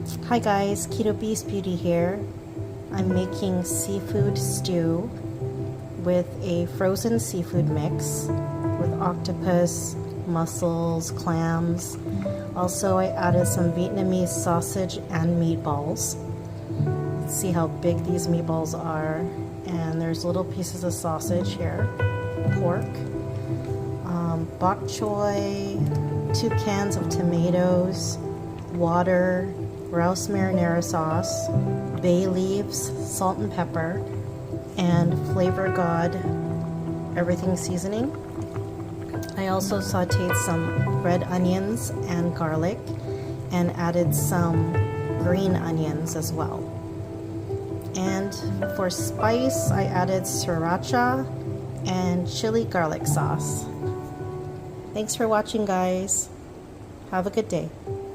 Hi guys, Keto Beast Beauty here. I'm making seafood stew with a frozen seafood mix with octopus, mussels, clams. Also, I added some Vietnamese sausage and meatballs. Let's see how big these meatballs are. And there's little pieces of sausage here, pork, bok choy, 2 cans of tomatoes, water, grouse marinara sauce, bay leaves, salt and pepper, and Flavor God everything seasoning. I also sauteed some red onions and garlic and added some green onions as well. And for spice, I added Sriracha and chili garlic sauce. Thanks for watching, guys. Have a good day.